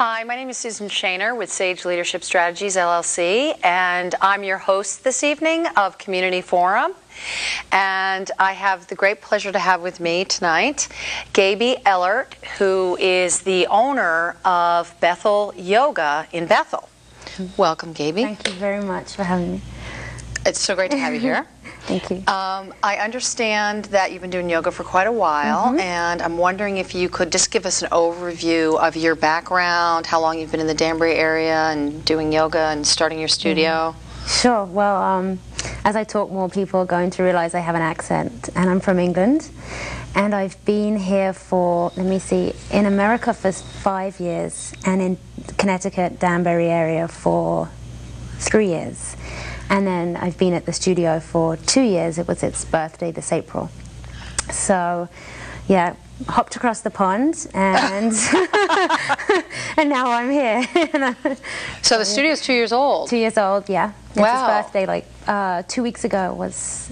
Hi, my name is Susan Shaner with Sage Leadership Strategies, LLC, and I'm your host this evening of Community Forum. And I have the great pleasure to have with me tonight Gaby Ellert, who is the owner of Bethel Yoga in Bethel. Welcome, Gaby. Thank you very much for having me. It's so great to have you here. Thank you. I understand that you've been doing yoga for quite a while, and I'm wondering if you could just give us an overview of your background, how long you've been in the Danbury area and doing yoga and starting your studio. Sure. Well, as I talk more, people are going to realize I have an accent, and I'm from England. And I've been here for, let me see, in America for 5 years, and in Connecticut, Danbury area for 3 years. And then I've been at the studio for 2 years. It was its birthday this April. So, yeah, hopped across the pond, and and now I'm here. So the studio's 2 years old. 2 years old, yeah. It's Wow. its birthday, like 2 weeks ago was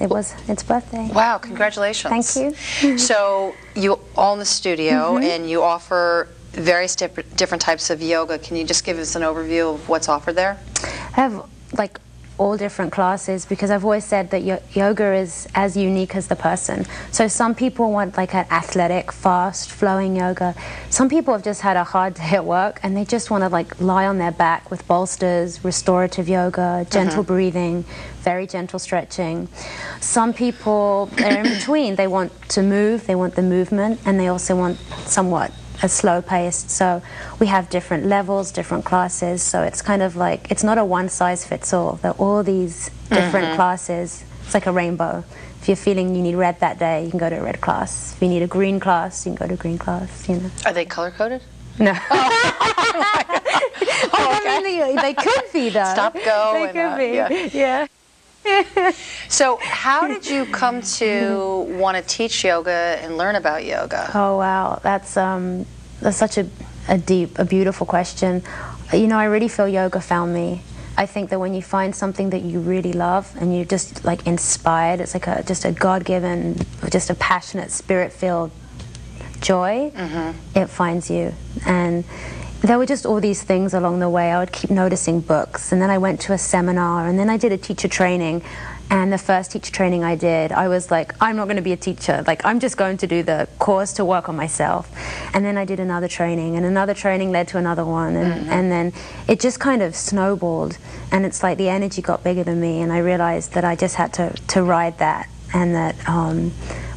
its birthday. Wow, congratulations. Thank you. So you own the studio and you offer various different types of yoga. Can you just give us an overview of what's offered there? I have like all different classes, because I've always said that yoga is as unique as the person. So some people want like an athletic, fast, flowing yoga. Some people have just had a hard day at work and they just want to like lie on their back with bolsters, restorative yoga, gentle breathing, very gentle stretching. Some people are in between. They want to move, they want the movement, and they also want somewhat a slow paced. So we have different levels, different classes, so it's kind of like, it's not a one size fits all. There are all these different classes. It's like a rainbow. If you're feeling you need red that day, you can go to a red class. If you need a green class, you can go to a green class, you know. Are they color coded? No. Oh, okay. I mean, they could be though. Stop, go. They could be. Yeah. So how did you come to want to teach yoga and learn about yoga? Oh wow, that's such a deep, a beautiful question. You know, I really feel yoga found me. I think that when you find something that you really love and you're just like inspired, it's like just a God-given, just a passionate, spirit-filled joy, it finds you. And there were just all these things along the way. I would keep noticing books, and then I went to a seminar, and then I did a teacher training. And the first teacher training I did, I was like, I'm not going to be a teacher. Like, I'm just going to do the course to work on myself. And then I did another training, and another training led to another one. And then it just kind of snowballed. And it's like the energy got bigger than me, and I realized that I just had to ride that. And that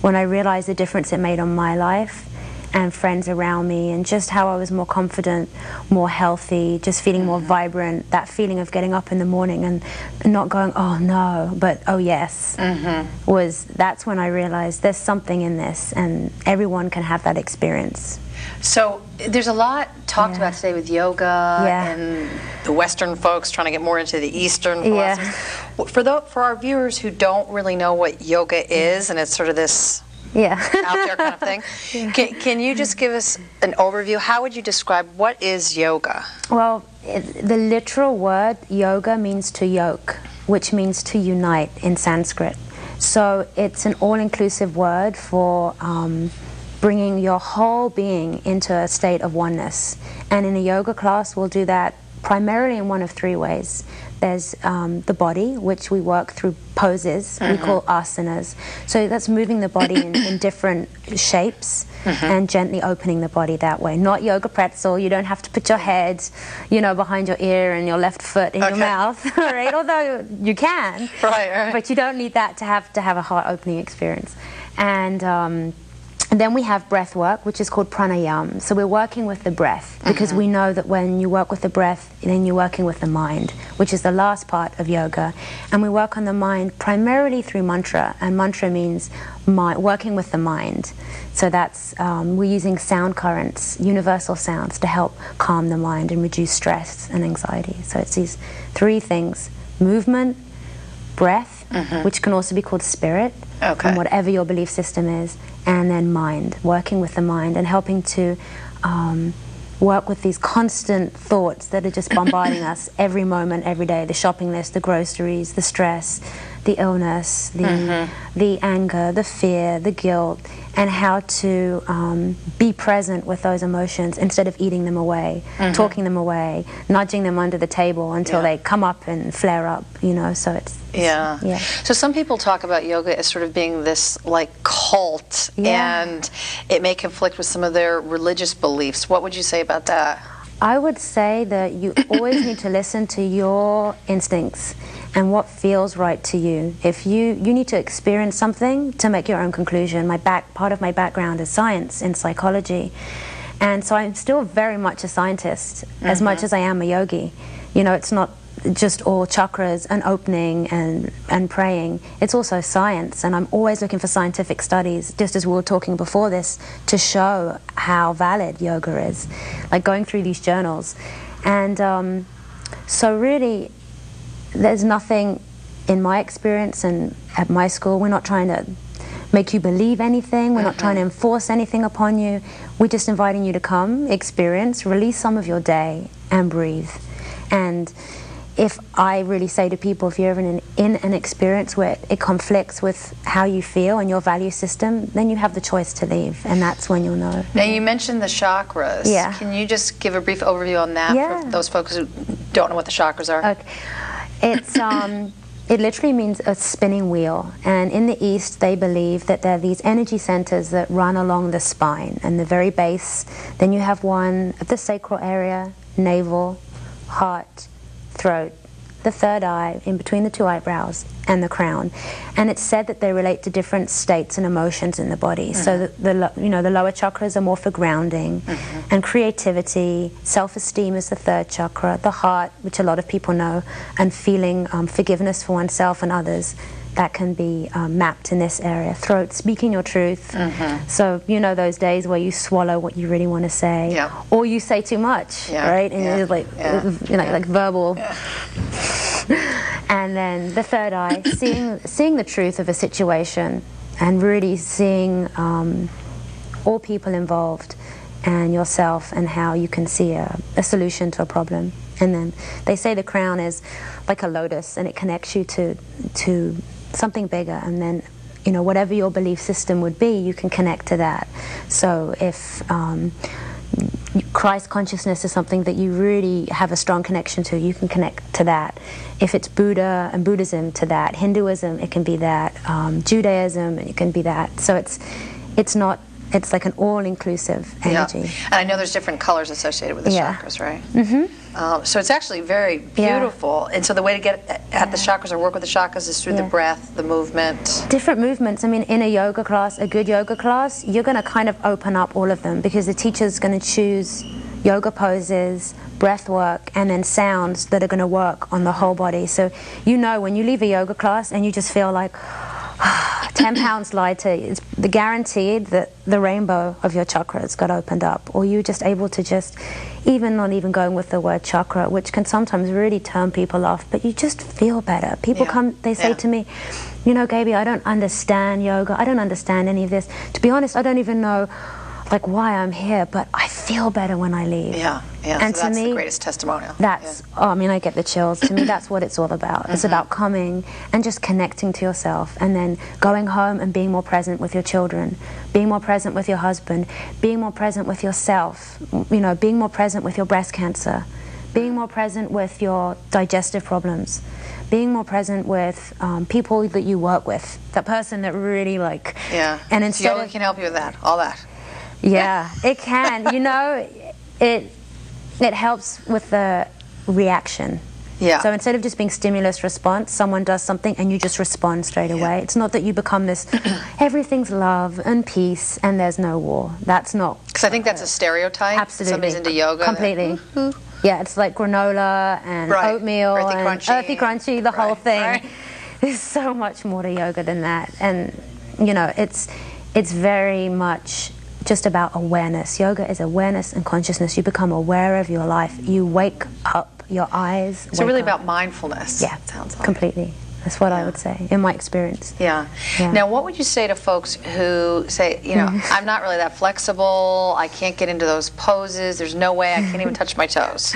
when I realized the difference it made on my life, and friends around me, and just how I was more confident, more healthy, just feeling more vibrant, that feeling of getting up in the morning and not going, oh no, but oh yes, that's when I realized there's something in this, and everyone can have that experience. So there's a lot talked about today with yoga and the Western folks trying to get more into the Eastern philosophy. For our viewers who don't really know what yoga is, and it's sort of this out there kind of thing. Can you just give us an overview? How would you describe what is yoga? Well, the literal word yoga means to yoke, which means to unite in Sanskrit. So it's an all-inclusive word for bringing your whole being into a state of oneness. And in a yoga class, we'll do that primarily in one of three ways. There's the body, which we work through poses, we call asanas. So that's moving the body in different shapes and gently opening the body that way. Not yoga pretzel. You don't have to put your head, you know, behind your ear and your left foot in your mouth, right? Although you can, but you don't need that to have a heart opening experience. And then we have breath work, which is called pranayama. So we're working with the breath, because we know that when you work with the breath, then you're working with the mind, which is the last part of yoga. And we work on the mind primarily through mantra, and mantra means working with the mind. So that's, we're using sound currents, universal sounds, to help calm the mind and reduce stress and anxiety. So it's these three things: movement, breath, which can also be called spirit, and whatever your belief system is, and then mind, working with the mind and helping to work with these constant thoughts that are just bombarding us every moment, every day, the shopping list, the groceries, the stress, the illness, the anger, the fear, the guilt, and how to be present with those emotions instead of eating them away, talking them away, nudging them under the table until they come up and flare up, you know, so it's yeah. So some people talk about yoga as sort of being this like cult, and it may conflict with some of their religious beliefs. What would you say about that? I would say that you always need to listen to your instincts and what feels right to you. If you need to experience something to make your own conclusion. Part of my background is science in psychology, and so I'm still very much a scientist as much as I am a yogi. You know, it's not just all chakras and opening and praying. It's also science, and I'm always looking for scientific studies, just as we were talking before this, to show how valid yoga is, like going through these journals. And so really, there's nothing in my experience and at my school, we're not trying to make you believe anything, we're not trying to enforce anything upon you. We're just inviting you to come, experience, release some of your day, and breathe. And if I really say to people, if you're ever in an experience where it conflicts with how you feel and your value system, then you have the choice to leave, and that's when you'll know. Now, you mentioned the chakras. Yeah. Can you just give a brief overview on that for those folks who don't know what the chakras are? Okay. It's it literally means a spinning wheel, and in the East they believe that there are these energy centers that run along the spine and the very base. Then you have one at the sacral area, navel, heart, throat, the third eye, in between the two eyebrows, and the crown. And it's said that they relate to different states and emotions in the body. So the lower chakras are more for grounding and creativity. Self-esteem is the third chakra. The heart, which a lot of people know, and feeling forgiveness for oneself and others, that can be mapped in this area. Throat, speaking your truth. So you know those days where you swallow what you really want to say, or you say too much, right? And it's like, like verbal. And then the third eye, seeing the truth of a situation, and really seeing all people involved and yourself, and how you can see a solution to a problem. And then they say the crown is like a lotus, and it connects you to something bigger, and then whatever your belief system would be, you can connect to that. So if Christ consciousness is something that you really have a strong connection to, you can connect to that. If it's Buddha and Buddhism, to that. Hinduism, it can be that. Judaism, it can be that. So it's like an all-inclusive energy. And I know there's different colors associated with the chakras, right? So it's actually very beautiful. And so the way to get at the chakras or work with the chakras is through the breath, the movement. Different movements. I mean, in a yoga class, a good yoga class, you're going to kind of open up all of them, because the teacher's going to choose yoga poses, breath work, and then sounds that are going to work on the whole body. So when you leave a yoga class and you just feel like 10 pounds lighter, it's guaranteed that the rainbow of your chakras got opened up. Or you're just able to not even going with the word chakra, which can sometimes really turn people off, but you just feel better. People come, they say to me, Gaby, I don't understand yoga, I don't understand any of this. To be honest, I don't even know why I'm here, but I feel better when I leave. And so that's the greatest testimonial. I get the chills. To me, that's what it's all about. It's about coming and just connecting to yourself, and then going home and being more present with your children, being more present with your husband, being more present with yourself, being more present with your breast cancer, being more present with your digestive problems, being more present with people that you work with, that person that really and instead yoga can help you with that, all that. Yeah, it can. It helps with the reaction. So instead of just being stimulus response, someone does something and you just respond straight away. It's not that you become this, everything's love and peace and there's no war. That's not. Because I think that's a stereotype. Absolutely. Somebody's into yoga. Completely. Yeah, it's like granola and oatmeal and earthy crunchy, the whole thing. There's so much more to yoga than that. And, it's very much just about awareness. Yoga is awareness and consciousness. You become aware of your life. You wake up, your eyes. So really about mindfulness. Yeah, sounds like. Completely. That's what I would say, in my experience. Now, what would you say to folks who say, I'm not really that flexible, I can't get into those poses, there's no way, I can't even touch my toes?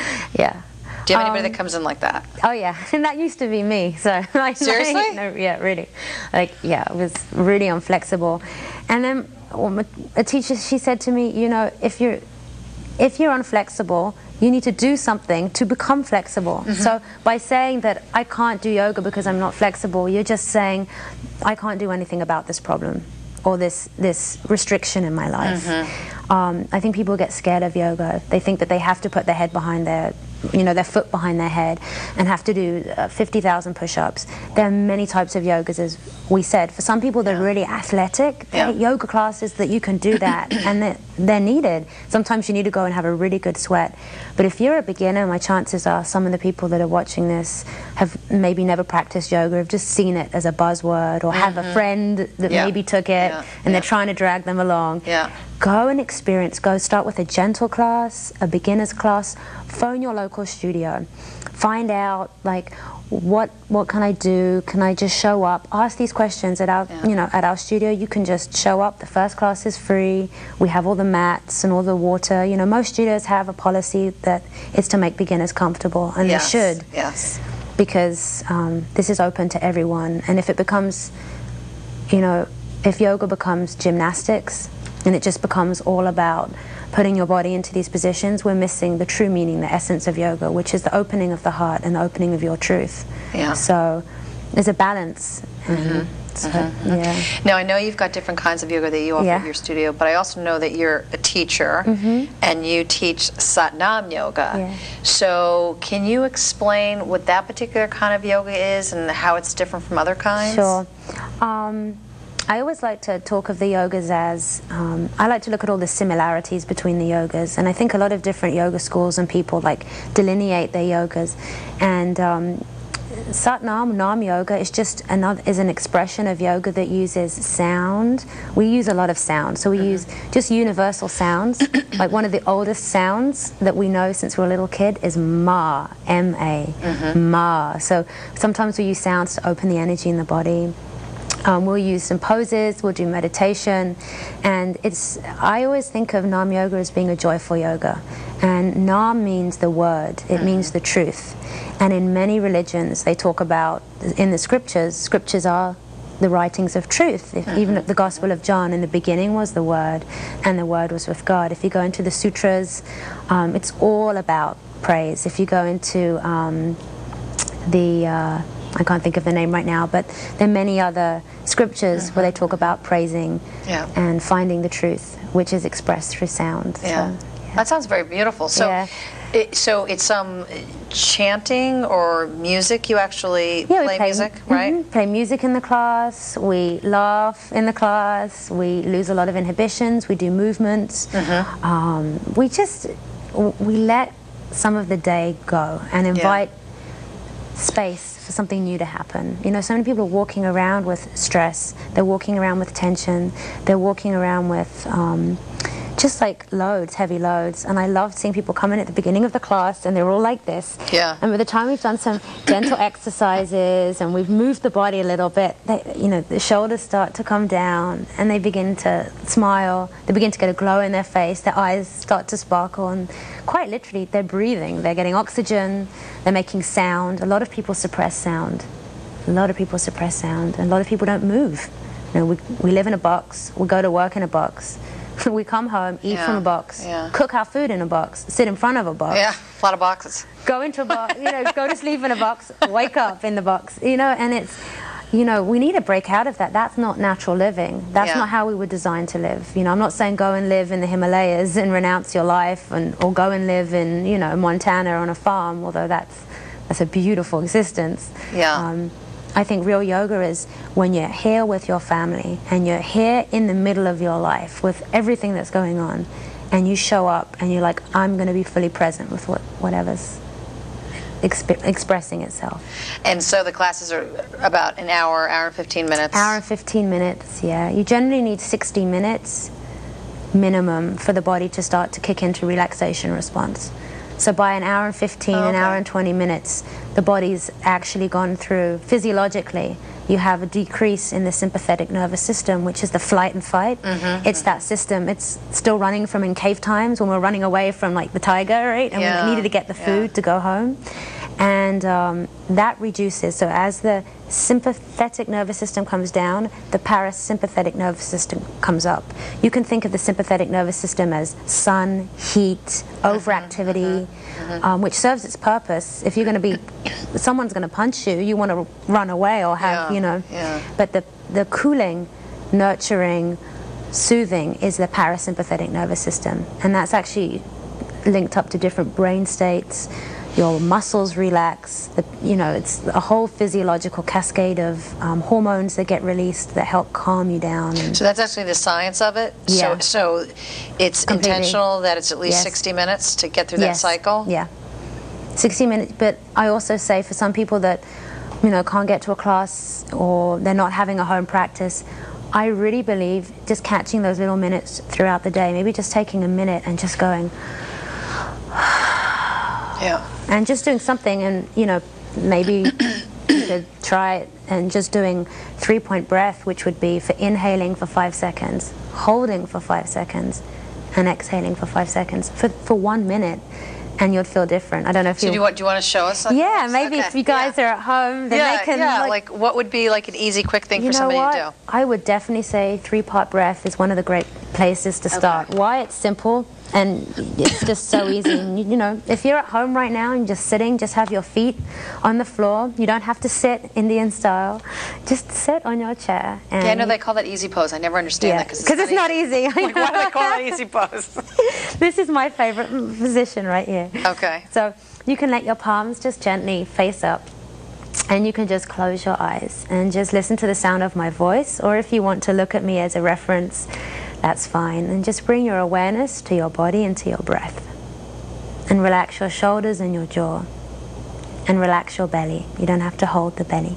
Do you have anybody that comes in like that? Oh yeah, and that used to be me. So Seriously? No, yeah, really. Like, yeah, it was really inflexible. And then a teacher, she said to me, you know, if you're unflexible, you need to do something to become flexible. So by saying that I can't do yoga because I'm not flexible, you're just saying I can't do anything about this problem or this restriction in my life. I think people get scared of yoga. They think that they have to put their head behind their foot behind their head and have to do 50,000 push-ups. There are many types of yogas, as we said. For some people, they're really athletic. There are yoga classes that you can do that, and they're needed. Sometimes you need to go and have a really good sweat. But if you're a beginner, my chances are some of the people that are watching this have maybe never practiced yoga, have just seen it as a buzzword, or have a friend that maybe took it, and they're trying to drag them along. Go and experience. Go start with a gentle class, a beginner's class. Phone your local studio. Find out, like, what can I do? Can I just show up? Ask these questions at our at our studio. You can just show up. The first class is free. We have all the mats and all the water. You know, most studios have a policy that is to make beginners comfortable, and they should. Because this is open to everyone. And if it becomes, if yoga becomes gymnastics, and it just becomes all about putting your body into these positions, we're missing the true meaning, the essence of yoga, which is the opening of the heart and the opening of your truth. So there's a balance. Now, I know you've got different kinds of yoga that you offer at your studio, but I also know that you're a teacher, and you teach Satnam Yoga. So can you explain what that particular kind of yoga is and how it's different from other kinds? Sure. I always like to talk of the yogas as, I like to look at all the similarities between the yogas, and I think a lot of different yoga schools and people like delineate their yogas, and Satnam, Nam Yoga is just an expression of yoga that uses sound. We use a lot of sound, so we use just universal sounds. Like one of the oldest sounds that we know since we're a little kid is Ma, M-A, Ma. So sometimes we use sounds to open the energy in the body. We'll use some poses, we'll do meditation, and I always think of Nam Yoga as being a joyful yoga. And Nam means the word, it means the truth. And in many religions they talk about, in the scriptures are the writings of truth. Even at the Gospel of John, in the beginning was the Word, and the Word was with God. If you go into the sutras, it's all about praise. If you go into I can't think of the name right now, but there are many other scriptures where they talk about praising and finding the truth, which is expressed through sound. So, that sounds very beautiful. So, so it's some chanting or music. You actually play music, right? Play music in the class. We laugh in the class. We lose a lot of inhibitions. We do movements. We let some of the day go and invite space for something new to happen. You know, so many people are walking around with stress, they're walking around with tension, they're walking around with just like loads, heavy loads, and I love seeing people come in at the beginning of the class and they're all like this. And by the time we've done some gentle exercises and we've moved the body a little bit, the shoulders start to come down and they begin to smile, they begin to get a glow in their face, their eyes start to sparkle, and quite literally they're breathing, they're getting oxygen, they're making sound. A lot of people suppress sound. A lot of people suppress sound, and a lot of people don't move. You know, we live in a box, we go to work in a box. We come home, eat from a box, cook our food in a box, sit in front of a box. A lot of boxes. Go into a box, go to sleep in a box, wake up in the box, and it's, we need to break out of that. That's not natural living. That's not how we were designed to live. I'm not saying go and live in the Himalayas and renounce your life, or go and live in, Montana on a farm, although that's a beautiful existence. I think real yoga is when you're here with your family and you're here in the middle of your life with everything that's going on, and you show up and you're like, I'm going to be fully present with whatever's expressing itself. And so the classes are about an hour and 15 minutes? Hour and 15 minutes, yeah. You generally need 60 minutes minimum for the body to start to kick into relaxation response. So by an hour and 15, an hour and 20 minutes, the body's actually gone through, physiologically, you have a decrease in the sympathetic nervous system, which is the flight and fight. It's that system. It's still running from in cave times when we're running away from like the tiger, right? And we needed to get the food to go home. And that reduces. So as the sympathetic nervous system comes down, the parasympathetic nervous system comes up. You can think of the sympathetic nervous system as sun, heat, overactivity, which serves its purpose. If you're going to be, someone's going to punch you, you want to run away or have, you know. But the cooling, nurturing, soothing is the parasympathetic nervous system. And that's actually linked up to different brain states. Your muscles relax, you know, it's a whole physiological cascade of hormones that get released that help calm you down. So that's actually the science of it? Yeah. So it's Completely. intentional that it's at least 60 minutes to get through that cycle? Yeah. 60 minutes, but I also say for some people that, you know, can't get to a class or they're not having a home practice, I really believe just catching those little minutes throughout the day, maybe just taking a minute and just going, and just doing something, and you know, maybe you could try it and just doing 3-point breath, which would be for inhaling for 5 seconds, holding for 5 seconds, and exhaling for 5 seconds for 1 minute, and you'd feel different. I don't know if do you want to show us? Yeah, maybe if you guys are at home, then they can. Like what would be like an easy, quick thing for somebody to do? I would definitely say 3-part breath is one of the great places to start. Why? It's simple. And it's just so easy. And, you know, if you're at home right now and just sitting, just have your feet on the floor. You don't have to sit Indian style. Just sit on your chair. And I know they call that easy pose. I never understand that because it's not easy. Like, why do they call it easy pose? This is my favorite position right here. Okay. So you can let your palms just gently face up. And you can just close your eyes and just listen to the sound of my voice. Or if you want to look at me as a reference, that's fine. And just bring your awareness to your body and to your breath. And relax your shoulders and your jaw. And relax your belly. You don't have to hold the belly.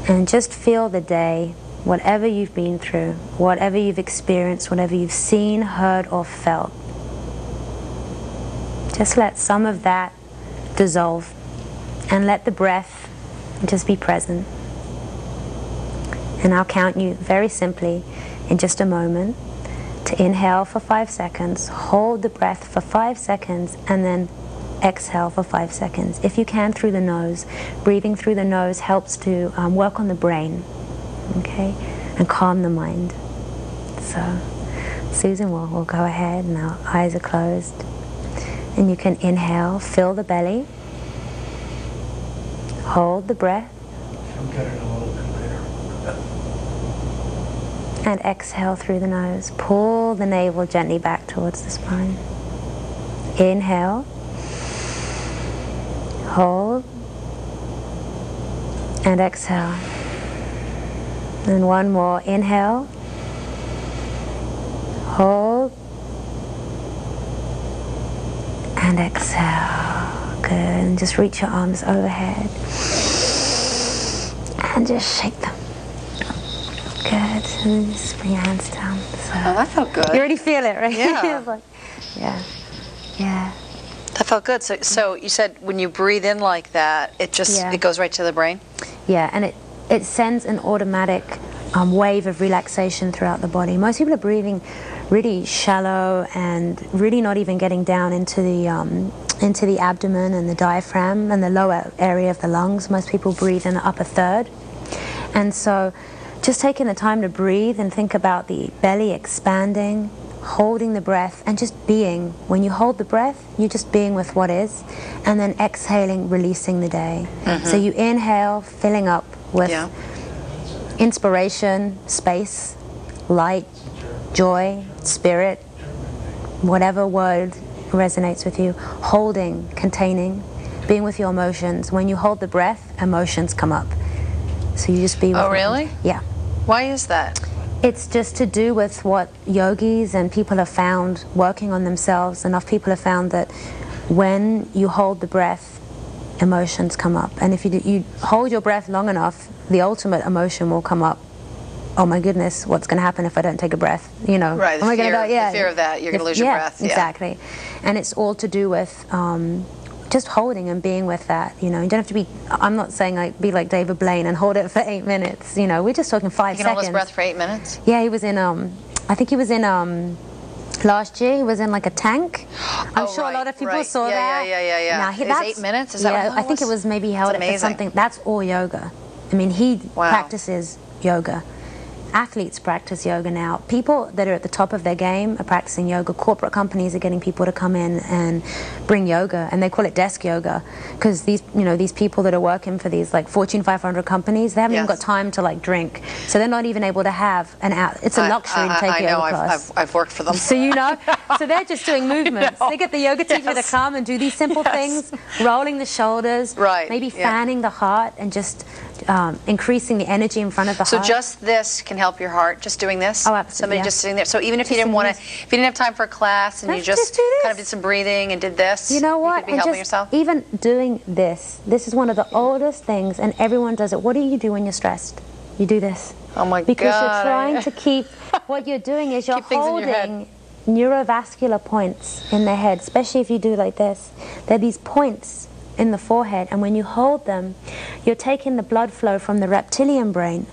And just feel the day, whatever you've been through, whatever you've experienced, whatever you've seen, heard, or felt. Just let some of that dissolve. And let the breath just be present. And I'll count you very simply in just a moment to inhale for 5 seconds, hold the breath for 5 seconds, and then exhale for 5 seconds. If you can, through the nose. Breathing through the nose helps to work on the brain, okay, and calm the mind. So Susan will go ahead, and our eyes are closed. And you can inhale, fill the belly, hold the breath, and exhale through the nose. Pull the navel gently back towards the spine. Inhale, hold, and exhale. And one more. Inhale, hold, and exhale. Good. And just reach your arms overhead and just shake them. Good. And just bring your hands down. So that felt good. You already feel it, right? Yeah. Like, yeah. That felt good. So you said when you breathe in like that, it just it goes right to the brain? Yeah, and it sends an automatic wave of relaxation throughout the body. Most people are breathing really shallow and really not even getting down into the abdomen and the diaphragm and the lower area of the lungs. Most people breathe in the upper third. And so just taking the time to breathe and think about the belly expanding, holding the breath, and just being. When you hold the breath, you're just being with what is, and then exhaling, releasing the day. So you inhale, filling up with inspiration, space, light, joy, spirit, whatever word resonates with you. Holding, containing, being with your emotions. When you hold the breath, emotions come up. So you just be with Oh, really? Yeah. Why is that? It's just to do with what yogis and people have found working on themselves. Enough people have found that when you hold the breath, emotions come up. And if you hold your breath long enough, the ultimate emotion will come up. Oh my goodness, what's going to happen if I don't take a breath? You know, right? Am I going to die? Yeah, the fear of that, you're going to lose your breath. Yeah, exactly. And it's all to do with just holding and being with that, you know. You don't have to be, I'm not saying like be like David Blaine and hold it for 8 minutes, you know. We're just talking 5 seconds. You can hold his breath for 8 minutes? Yeah, he was in, I think he was in, last year he was in like a tank. I'm sure a lot of people saw that. Yeah. Now, Is 8 minutes? Is that what that was? I think it was maybe held it for something. That's all yoga. I mean, he practices yoga. Athletes practice yoga now. People that are at the top of their game are practicing yoga. Corporate companies are getting people to come in and bring yoga, and they call it desk yoga, because these, you know, these people that are working for these like Fortune 500 companies, they haven't even got time to like drink, so they're not even able to have an out. It's a luxury to take a yoga class. I've worked for them. So you know, so they're just doing movements. They get the yoga teacher to come and do these simple things, rolling the shoulders, maybe fanning the heart, and just increasing the energy in front of the heart. So just this can help your heart, just doing this? Oh, absolutely. Somebody just sitting there. So even if you didn't want to, if you didn't have time for a class and you just kind of did some breathing and did this, you know what? You could be helping yourself? Even doing this is one of the oldest things, and everyone does it. What do you do when you're stressed? You do this. Oh my God. Because you're trying to keep, what you're doing is you're holding neurovascular points in the head, especially if you do like this. There are these points in the forehead, and when you hold them, you're taking the blood flow from the reptilian brain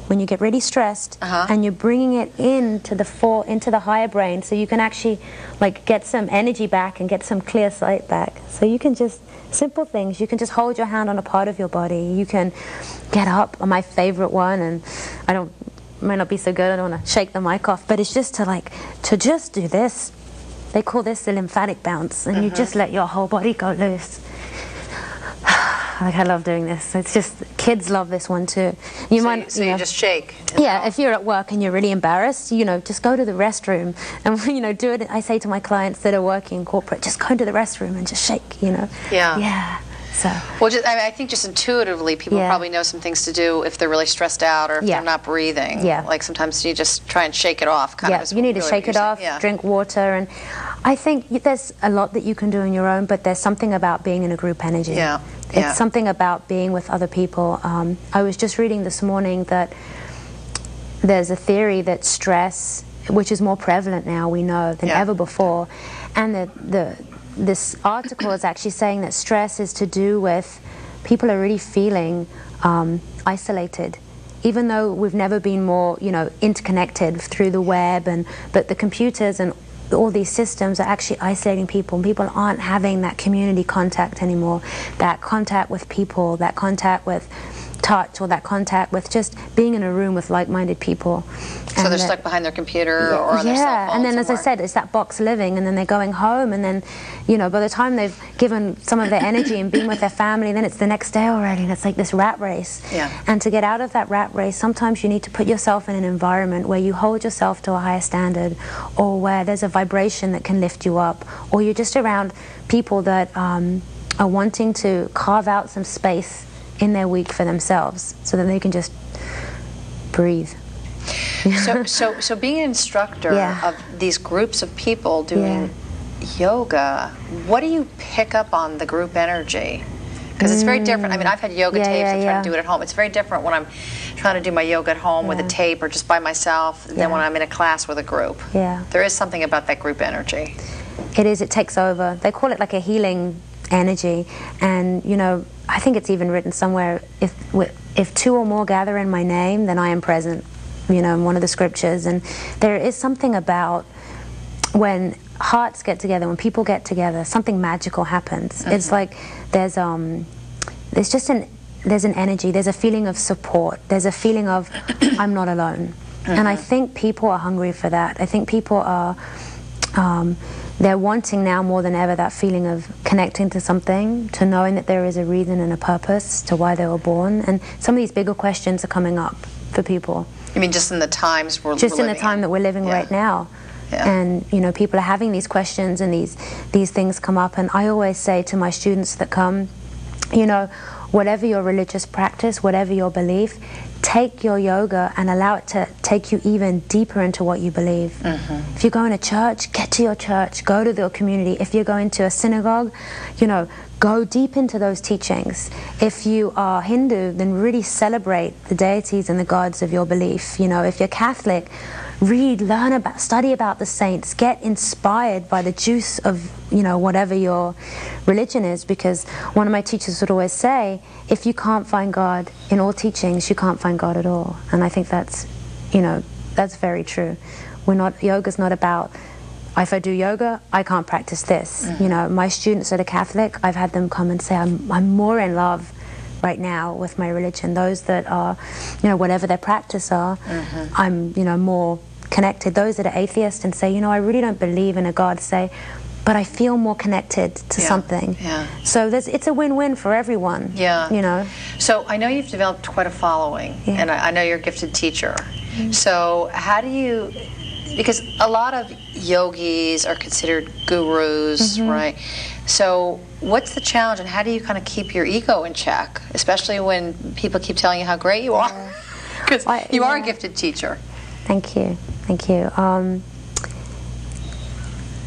when you get really stressed, and you're bringing it into the higher brain, so you can actually like get some energy back and get some clear sight back. So you can just, simple things, you can just hold your hand on a part of your body. You can get up, my favorite one, and might not be so good, I don't want to shake the mic off, but it's just to just do this. They call this the lymphatic bounce, and you just let your whole body go loose. Like, I love doing this. It's just, kids love this one too. You just shake. Yeah, if you're at work and you're really embarrassed, you know, just go to the restroom and, you know, do it. I say to my clients that are working in corporate, just go into the restroom and just shake, you know. Yeah. So. Well, I think just intuitively, people probably know some things to do if they're really stressed out or if they're not breathing. Like sometimes you just try and shake it off. You need to shake it off, drink water, and I think there's a lot that you can do on your own, but there's something about being in a group energy. It's something about being with other people. I was just reading this morning that there's a theory that stress, which is more prevalent now, we know, than ever before, and this article is actually saying that stress is to do with people are really feeling isolated, even though we've never been more, you know, interconnected through the web, but the computers and all these systems are actually isolating people, and people aren't having that community contact anymore, that contact with people, that contact with touch, or that contact with just being in a room with like-minded people. So they're stuck behind their computer or on their cell phone and then somewhere. As I said, it's that box living, and then they're going home, and then, you know, by the time they've given some of their energy and been with their family, then it's the next day already, and it's like this rat race. And to get out of that rat race, sometimes you need to put yourself in an environment where you hold yourself to a higher standard, or where there's a vibration that can lift you up, or you're just around people that are wanting to carve out some space in their week for themselves, so that they can just breathe. So being an instructor of these groups of people doing yoga, what do you pick up on the group energy? Because it's very different. I mean, I've had yoga tapes and try to do it at home. It's very different when I'm trying to do my yoga at home with a tape or just by myself than when I'm in a class with a group. There is something about that group energy. It is. It takes over. They call it like a healing energy, and you know, I think it's even written somewhere, if two or more gather in my name, then I am present, you know, in one of the scriptures. And there is something about when hearts get together, when people get together, something magical happens. It's like there's an energy, there's a feeling of support, there's a feeling of I'm not alone. And I think people are hungry for that. I think people are they're wanting now more than ever that feeling of connecting to something, to knowing that there is a reason and a purpose to why they were born. And some of these bigger questions are coming up for people. You mean just in the times we're living in? Just in the time that we're living right now. And, you know, people are having these questions, and these things come up. And I always say to my students that come, you know, whatever your religious practice, whatever your belief, take your yoga and allow it to take you even deeper into what you believe. If you're going to church, get to your church, go to the community. If you're going to a synagogue, you know, go deep into those teachings. If you are Hindu, then really celebrate the deities and the gods of your belief. You know, if you're Catholic, read, learn about, study about the saints, get inspired by the juice of, you know, whatever your religion is. Because one of my teachers would always say, if you can't find God in all teachings, you can't find God at all. And I think that's, you know, that's very true. Yoga's not about, if I do yoga, I can't practice this. You know, my students that are Catholic, I've had them come and say, I'm more in love right now with my religion. Those that are, you know, whatever their practice are, I'm, you know, more connected. Those that are atheists and say, you know, I really don't believe in a God, say, but I feel more connected to something. So it's a win-win for everyone. You know. So I know you've developed quite a following, and I know you're a gifted teacher. So how do you, because a lot of yogis are considered gurus, right? So what's the challenge, and how do you kind of keep your ego in check, especially when people keep telling you how great you are? Because you are a gifted teacher. Thank you. Thank you.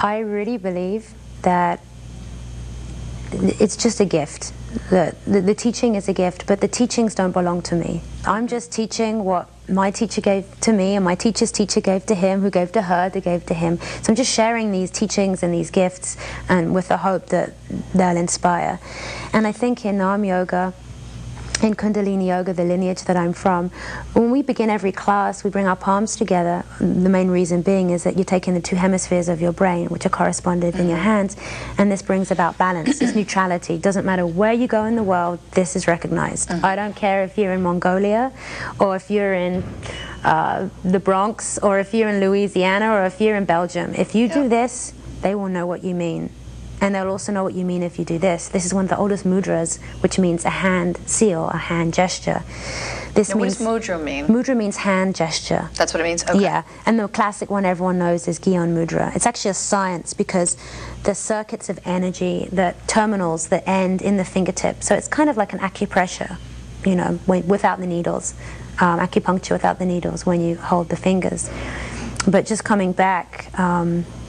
I really believe that it's just a gift. The teaching is a gift, but the teachings don't belong to me. I'm just teaching what my teacher gave to me, and my teacher's teacher gave to him, who gave to her, that gave to him. So I'm just sharing these teachings and these gifts, and with the hope that they'll inspire. And I think in Nam Yoga, in Kundalini Yoga, the lineage that I'm from, when we begin every class, we bring our palms together. The main reason being is that you're taking the two hemispheres of your brain, which are corresponded in your hands, and this brings about balance, this neutrality. Doesn't matter where you go in the world, this is recognized. I don't care if you're in Mongolia, or if you're in the Bronx, or if you're in Louisiana, or if you're in Belgium. If you do this, they will know what you mean. And they'll also know what you mean if you do this. This is one of the oldest mudras, which means a hand seal, a hand gesture. Now, what does mudra mean? Mudra means hand gesture. That's what it means? Okay. Yeah, and the classic one everyone knows is Gyan Mudra. It's actually a science, because the circuits of energy, the terminals that end in the fingertip, so it's kind of like an acupressure, you know, without the needles, acupuncture without the needles when you hold the fingers. But just coming back,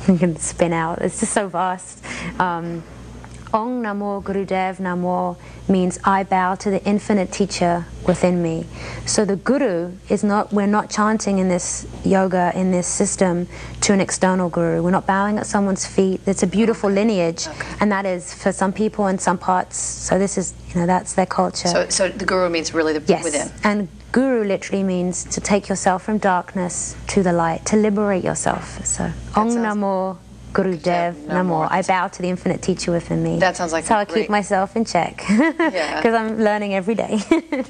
you can spin out, it's just so vast. Om Namo Gurudev Namo means I bow to the infinite teacher within me. So the guru is not, we're not chanting in this yoga, in this system, to an external guru. We're not bowing at someone's feet. It's a beautiful lineage, and that is for some people in some parts. So this is, you know, that's their culture. So the guru means really the within. And guru literally means to take yourself from darkness to the light, to liberate yourself. So Om Namo Gurudev Namo. I bow to the infinite teacher within me. That sounds like so I keep myself in check, because I'm learning every day.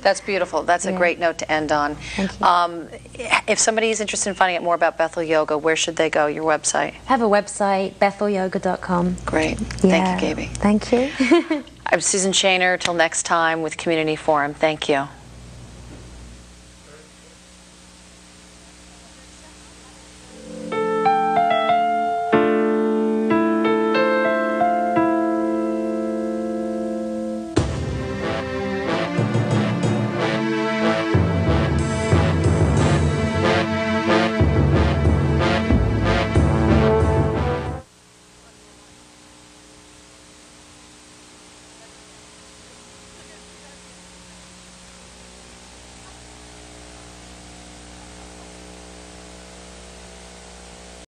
That's beautiful. That's a great note to end on. Thank you. If somebody is interested in finding out more about Bethel Yoga, where should they go? Your website? I have a website, bethelyoga.com. Great. Thank you, Gaby. Thank you. I'm Susan Shaner. Till next time with Community Forum. Thank you.